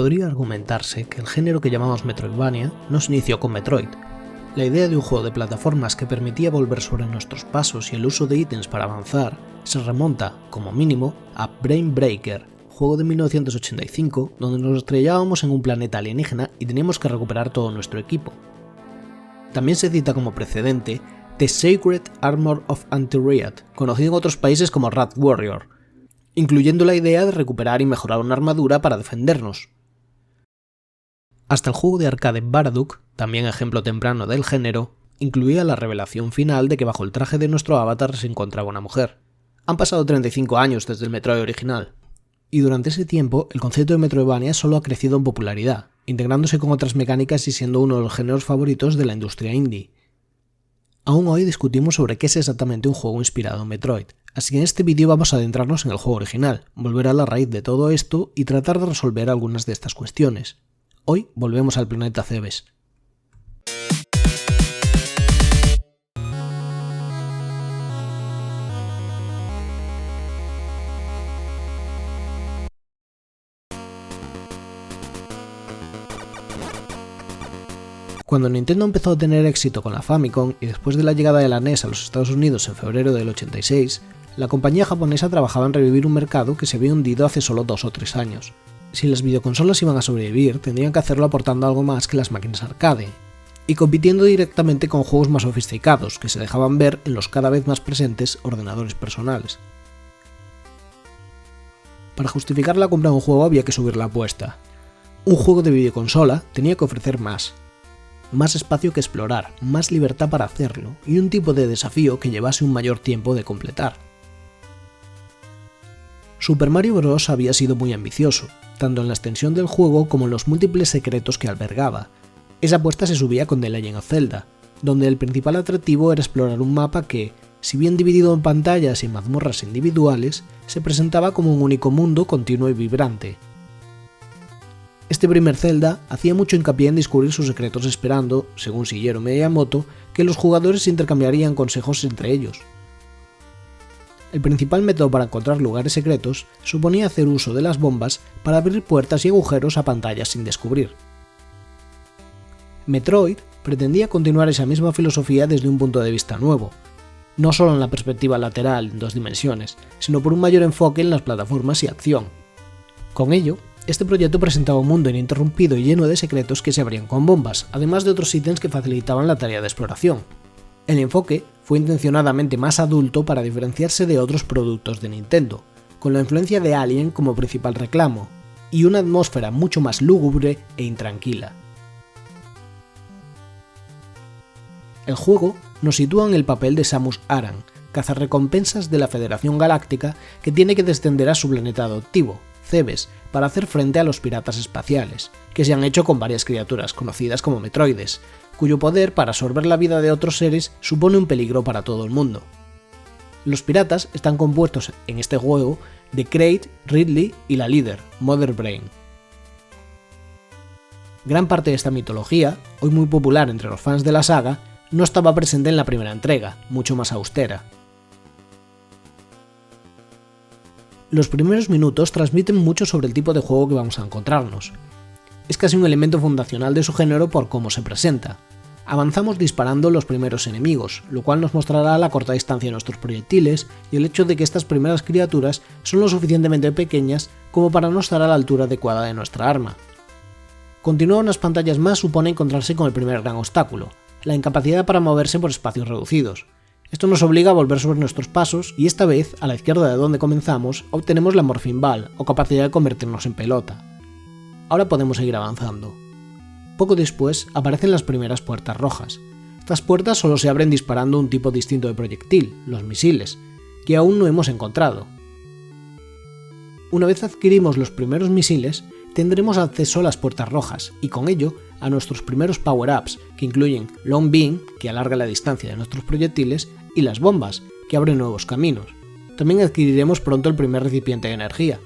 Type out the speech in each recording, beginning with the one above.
Podría argumentarse que el género que llamamos Metroidvania no se inició con Metroid. La idea de un juego de plataformas que permitía volver sobre nuestros pasos y el uso de ítems para avanzar se remonta, como mínimo, a Brain Breaker, juego de 1985 donde nos estrellábamos en un planeta alienígena y teníamos que recuperar todo nuestro equipo. También se cita como precedente The Sacred Armor of Anti-Riot, conocido en otros países como Rat Warrior, incluyendo la idea de recuperar y mejorar una armadura para defendernos. Hasta el juego de arcade Baraduk, también ejemplo temprano del género, incluía la revelación final de que bajo el traje de nuestro avatar se encontraba una mujer. Han pasado 35 años desde el Metroid original, y durante ese tiempo el concepto de Metroidvania solo ha crecido en popularidad, integrándose con otras mecánicas y siendo uno de los géneros favoritos de la industria indie. Aún hoy discutimos sobre qué es exactamente un juego inspirado en Metroid, así que en este vídeo vamos a adentrarnos en el juego original, volver a la raíz de todo esto y tratar de resolver algunas de estas cuestiones. Hoy volvemos al planeta Cebes. Cuando Nintendo empezó a tener éxito con la Famicom y después de la llegada de la NES a los Estados Unidos en febrero del 86, la compañía japonesa trabajaba en revivir un mercado que se había hundido hace solo 2 o 3 años. Si las videoconsolas iban a sobrevivir, tendrían que hacerlo aportando algo más que las máquinas arcade, y compitiendo directamente con juegos más sofisticados que se dejaban ver en los cada vez más presentes ordenadores personales. Para justificar la compra de un juego había que subir la apuesta. Un juego de videoconsola tenía que ofrecer más espacio que explorar, más libertad para hacerlo, y un tipo de desafío que llevase un mayor tiempo de completar. Super Mario Bros. Había sido muy ambicioso, tanto en la extensión del juego como en los múltiples secretos que albergaba. Esa apuesta se subía con The Legend of Zelda, donde el principal atractivo era explorar un mapa que, si bien dividido en pantallas y mazmorras individuales, se presentaba como un único mundo continuo y vibrante. Este primer Zelda hacía mucho hincapié en descubrir sus secretos esperando, según Shigeru Miyamoto, que los jugadores intercambiarían consejos entre ellos. El principal método para encontrar lugares secretos suponía hacer uso de las bombas para abrir puertas y agujeros a pantallas sin descubrir. Metroid pretendía continuar esa misma filosofía desde un punto de vista nuevo, no solo en la perspectiva lateral en 2 dimensiones, sino por un mayor enfoque en las plataformas y acción. Con ello, este proyecto presentaba un mundo ininterrumpido y lleno de secretos que se abrían con bombas, además de otros ítems que facilitaban la tarea de exploración. El enfoque fue intencionadamente más adulto para diferenciarse de otros productos de Nintendo, con la influencia de Alien como principal reclamo, y una atmósfera mucho más lúgubre e intranquila. El juego nos sitúa en el papel de Samus Aran, cazarrecompensas de la Federación Galáctica que tiene que descender a su planeta adoptivo, Cebes, para hacer frente a los piratas espaciales, que se han hecho con varias criaturas conocidas como Metroides, cuyo poder para absorber la vida de otros seres supone un peligro para todo el mundo. Los piratas están compuestos en este juego de Kraid, Ridley y la líder, Mother Brain. Gran parte de esta mitología, hoy muy popular entre los fans de la saga, no estaba presente en la primera entrega, mucho más austera. Los primeros minutos transmiten mucho sobre el tipo de juego que vamos a encontrarnos. Es casi un elemento fundacional de su género por cómo se presenta. Avanzamos disparando los primeros enemigos, lo cual nos mostrará la corta distancia de nuestros proyectiles y el hecho de que estas primeras criaturas son lo suficientemente pequeñas como para no estar a la altura adecuada de nuestra arma. Continuar unas pantallas más supone encontrarse con el primer gran obstáculo, la incapacidad para moverse por espacios reducidos. Esto nos obliga a volver sobre nuestros pasos y esta vez, a la izquierda de donde comenzamos, obtenemos la Morphin Ball o capacidad de convertirnos en pelota. Ahora podemos seguir avanzando. Poco después aparecen las primeras puertas rojas. Estas puertas solo se abren disparando un tipo distinto de proyectil, los misiles, que aún no hemos encontrado. Una vez adquirimos los primeros misiles, tendremos acceso a las puertas rojas y con ello a nuestros primeros power-ups, que incluyen Long Beam, que alarga la distancia de nuestros proyectiles, y las bombas, que abren nuevos caminos. También adquiriremos pronto el primer recipiente de energía.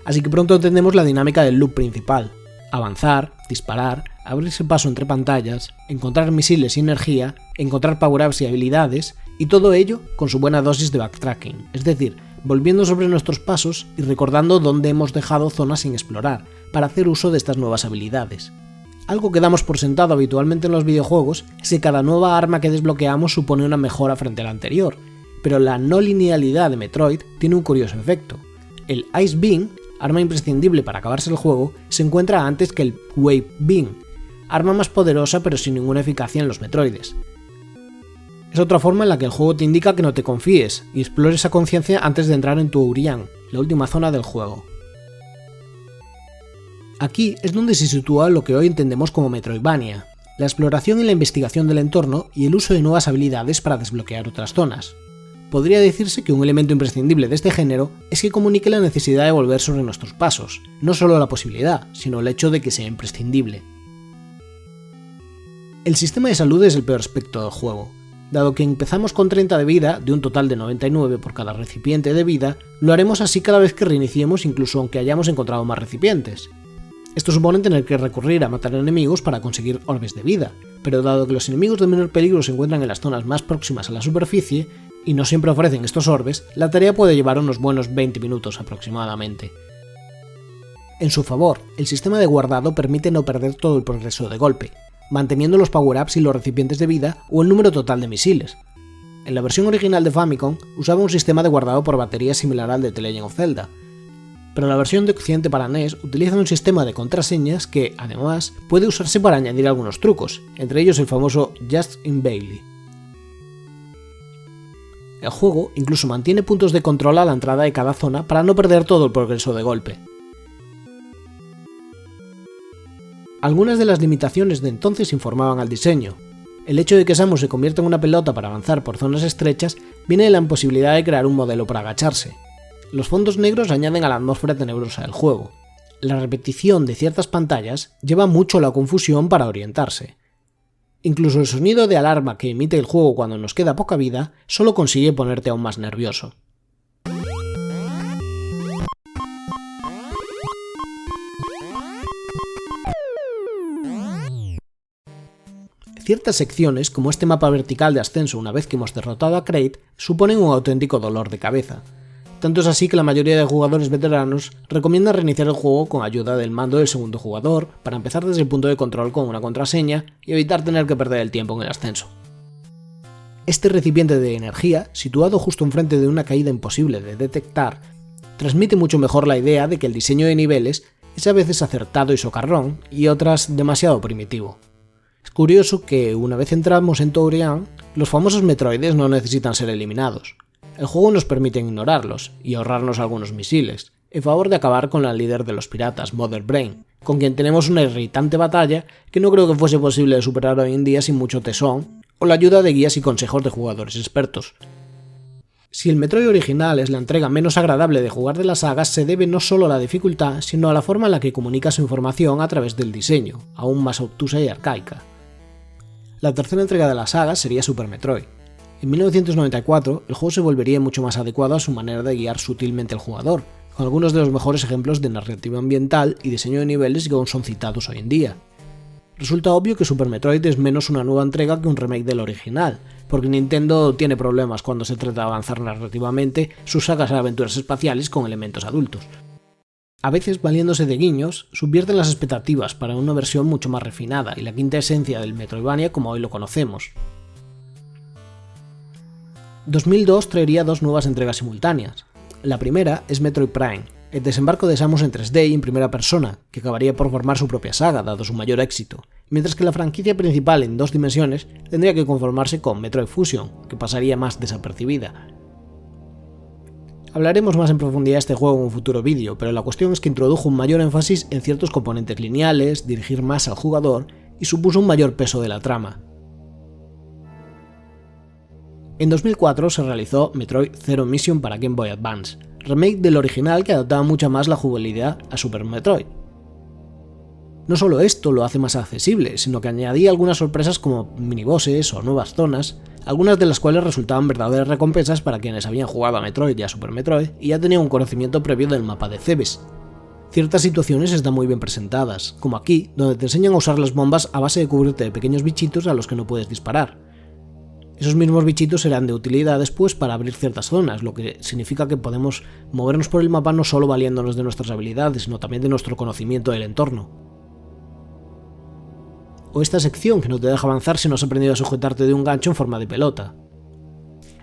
Así que pronto entendemos la dinámica del loop principal: avanzar, disparar, abrirse paso entre pantallas, encontrar misiles y energía, encontrar power-ups y habilidades, y todo ello con su buena dosis de backtracking, es decir, volviendo sobre nuestros pasos y recordando dónde hemos dejado zonas sin explorar, para hacer uso de estas nuevas habilidades. Algo que damos por sentado habitualmente en los videojuegos es que cada nueva arma que desbloqueamos supone una mejora frente a la anterior, pero la no linealidad de Metroid tiene un curioso efecto. El Ice Beam, arma imprescindible para acabarse el juego, se encuentra antes que el Wave Beam, arma más poderosa pero sin ninguna eficacia en los Metroides. Es otra forma en la que el juego te indica que no te confíes y explores a conciencia antes de entrar en Tourian, la última zona del juego. Aquí es donde se sitúa lo que hoy entendemos como Metroidvania, la exploración y la investigación del entorno y el uso de nuevas habilidades para desbloquear otras zonas. Podría decirse que un elemento imprescindible de este género es que comunique la necesidad de volver sobre nuestros pasos, no solo la posibilidad, sino el hecho de que sea imprescindible. El sistema de salud es el peor aspecto del juego. Dado que empezamos con 30 de vida, de un total de 99 por cada recipiente de vida, lo haremos así cada vez que reiniciemos, incluso aunque hayamos encontrado más recipientes. Esto supone tener que recurrir a matar enemigos para conseguir orbes de vida, pero dado que los enemigos de menor peligro se encuentran en las zonas más próximas a la superficie, y no siempre ofrecen estos orbes, la tarea puede llevar unos buenos 20 minutos aproximadamente. En su favor, el sistema de guardado permite no perder todo el progreso de golpe, manteniendo los power-ups y los recipientes de vida o el número total de misiles. En la versión original de Famicom usaba un sistema de guardado por batería similar al de The Legend of Zelda, pero la versión de Occidente para NES utiliza un sistema de contraseñas que, además, puede usarse para añadir algunos trucos, entre ellos el famoso Just in Bailey. El juego incluso mantiene puntos de control a la entrada de cada zona para no perder todo el progreso de golpe. Algunas de las limitaciones de entonces informaban al diseño. El hecho de que Samus se convierta en una pelota para avanzar por zonas estrechas viene de la imposibilidad de crear un modelo para agacharse. Los fondos negros añaden a la atmósfera tenebrosa del juego. La repetición de ciertas pantallas lleva mucho a la confusión para orientarse. Incluso el sonido de alarma que emite el juego cuando nos queda poca vida solo consigue ponerte aún más nervioso. Ciertas secciones, como este mapa vertical de ascenso una vez que hemos derrotado a Kraid, suponen un auténtico dolor de cabeza. Tanto es así que la mayoría de jugadores veteranos recomiendan reiniciar el juego con ayuda del mando del segundo jugador para empezar desde el punto de control con una contraseña y evitar tener que perder el tiempo en el ascenso. Este recipiente de energía, situado justo enfrente de una caída imposible de detectar, transmite mucho mejor la idea de que el diseño de niveles es a veces acertado y socarrón y otras demasiado primitivo. Es curioso que, una vez entramos en Tourian, los famosos Metroides no necesitan ser eliminados. El juego nos permite ignorarlos y ahorrarnos algunos misiles, en favor de acabar con la líder de los piratas, Mother Brain, con quien tenemos una irritante batalla que no creo que fuese posible de superar hoy en día sin mucho tesón, o la ayuda de guías y consejos de jugadores expertos. Si el Metroid original es la entrega menos agradable de jugar de la saga, se debe no solo a la dificultad, sino a la forma en la que comunica su información a través del diseño, aún más obtusa y arcaica. La tercera entrega de la saga sería Super Metroid. En 1994, el juego se volvería mucho más adecuado a su manera de guiar sutilmente al jugador, con algunos de los mejores ejemplos de narrativa ambiental y diseño de niveles que aún son citados hoy en día. Resulta obvio que Super Metroid es menos una nueva entrega que un remake del original, porque Nintendo tiene problemas cuando se trata de avanzar narrativamente sus sagas de aventuras espaciales con elementos adultos. A veces, valiéndose de guiños, subvierten las expectativas para una versión mucho más refinada y la quinta esencia del Metroidvania como hoy lo conocemos. 2002 traería dos nuevas entregas simultáneas. La primera es Metroid Prime, el desembarco de Samus en 3D y en primera persona, que acabaría por formar su propia saga, dado su mayor éxito, mientras que la franquicia principal en 2 dimensiones tendría que conformarse con Metroid Fusion, que pasaría más desapercibida. Hablaremos más en profundidad de este juego en un futuro vídeo, pero la cuestión es que introdujo un mayor énfasis en ciertos componentes lineales, dirigir más al jugador y supuso un mayor peso de la trama. En 2004 se realizó Metroid Zero Mission para Game Boy Advance, remake del original que adaptaba mucho más la jugabilidad a Super Metroid. No solo esto lo hace más accesible, sino que añadía algunas sorpresas como minibosses o nuevas zonas, algunas de las cuales resultaban verdaderas recompensas para quienes habían jugado a Metroid y a Super Metroid y ya tenían un conocimiento previo del mapa de Cebes. Ciertas situaciones están muy bien presentadas, como aquí, donde te enseñan a usar las bombas a base de cubrirte de pequeños bichitos a los que no puedes disparar. Esos mismos bichitos serán de utilidad después para abrir ciertas zonas, lo que significa que podemos movernos por el mapa no solo valiéndonos de nuestras habilidades, sino también de nuestro conocimiento del entorno. O esta sección que no te deja avanzar si no has aprendido a sujetarte de un gancho en forma de pelota.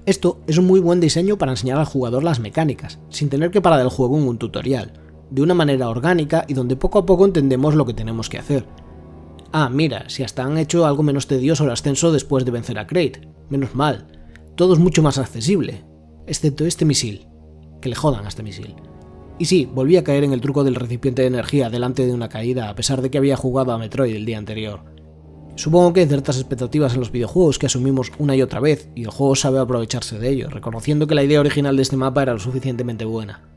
Esto es un muy buen diseño para enseñar al jugador las mecánicas, sin tener que parar el juego en un tutorial, de una manera orgánica y donde poco a poco entendemos lo que tenemos que hacer. Ah, mira, si hasta han hecho algo menos tedioso el ascenso después de vencer a Kraid. Menos mal. Todo es mucho más accesible. Excepto este misil. Que le jodan a este misil. Y sí, volví a caer en el truco del recipiente de energía delante de una caída a pesar de que había jugado a Metroid el día anterior. Supongo que hay ciertas expectativas en los videojuegos que asumimos una y otra vez, y el juego sabe aprovecharse de ello, reconociendo que la idea original de este mapa era lo suficientemente buena.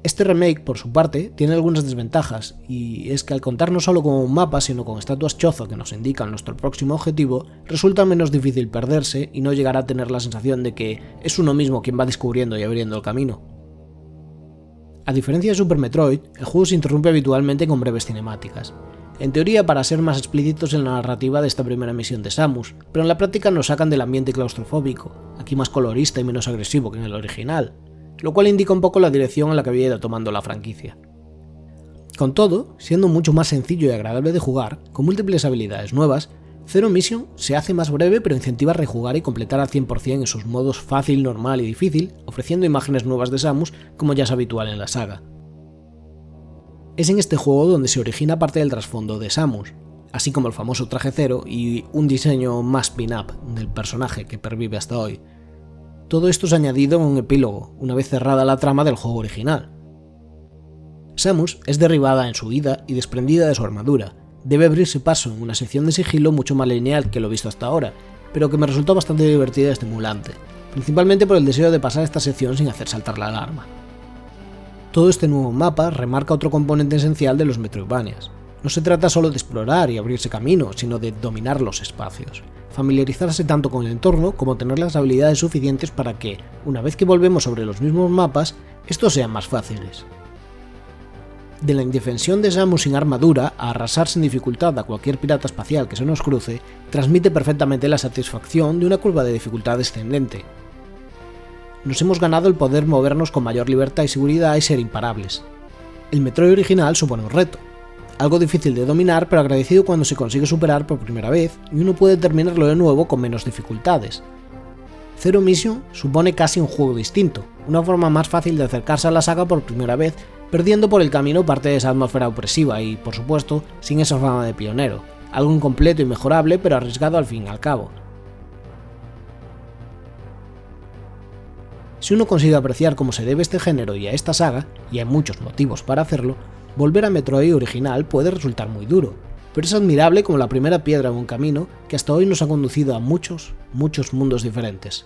Este remake, por su parte, tiene algunas desventajas, y es que al contar no solo con un mapa, sino con estatuas chozo que nos indican nuestro próximo objetivo, resulta menos difícil perderse y no llegar a tener la sensación de que es uno mismo quien va descubriendo y abriendo el camino. A diferencia de Super Metroid, el juego se interrumpe habitualmente con breves cinemáticas, en teoría para ser más explícitos en la narrativa de esta primera misión de Samus, pero en la práctica nos sacan del ambiente claustrofóbico, aquí más colorista y menos agresivo que en el original, lo cual indica un poco la dirección en la que había ido tomando la franquicia. Con todo, siendo mucho más sencillo y agradable de jugar, con múltiples habilidades nuevas, Zero Mission se hace más breve pero incentiva a rejugar y completar al 100% en sus modos fácil, normal y difícil, ofreciendo imágenes nuevas de Samus como ya es habitual en la saga. Es en este juego donde se origina parte del trasfondo de Samus, así como el famoso traje Zero y un diseño más pin-up del personaje que pervive hasta hoy. Todo esto es añadido en un epílogo, una vez cerrada la trama del juego original. Samus es derribada en su huida y desprendida de su armadura. Debe abrirse paso en una sección de sigilo mucho más lineal que lo visto hasta ahora, pero que me resultó bastante divertida y estimulante, principalmente por el deseo de pasar esta sección sin hacer saltar la alarma. Todo este nuevo mapa remarca otro componente esencial de los Metroidvanias. No se trata solo de explorar y abrirse camino, sino de dominar los espacios, familiarizarse tanto con el entorno como tener las habilidades suficientes para que, una vez que volvemos sobre los mismos mapas, estos sean más fáciles. De la indefensión de Samus sin armadura a arrasar sin dificultad a cualquier pirata espacial que se nos cruce, transmite perfectamente la satisfacción de una curva de dificultad descendente. Nos hemos ganado el poder movernos con mayor libertad y seguridad y ser imparables. El Metroid original supone un reto, algo difícil de dominar pero agradecido cuando se consigue superar por primera vez y uno puede terminarlo de nuevo con menos dificultades. Zero Mission supone casi un juego distinto, una forma más fácil de acercarse a la saga por primera vez, perdiendo por el camino parte de esa atmósfera opresiva y, por supuesto, sin esa fama de pionero, algo incompleto y mejorable pero arriesgado al fin y al cabo. Si uno consigue apreciar cómo se debe este género y a esta saga, y hay muchos motivos para hacerlo, volver a Metroid original puede resultar muy duro, pero es admirable como la primera piedra en un camino que hasta hoy nos ha conducido a muchos mundos diferentes.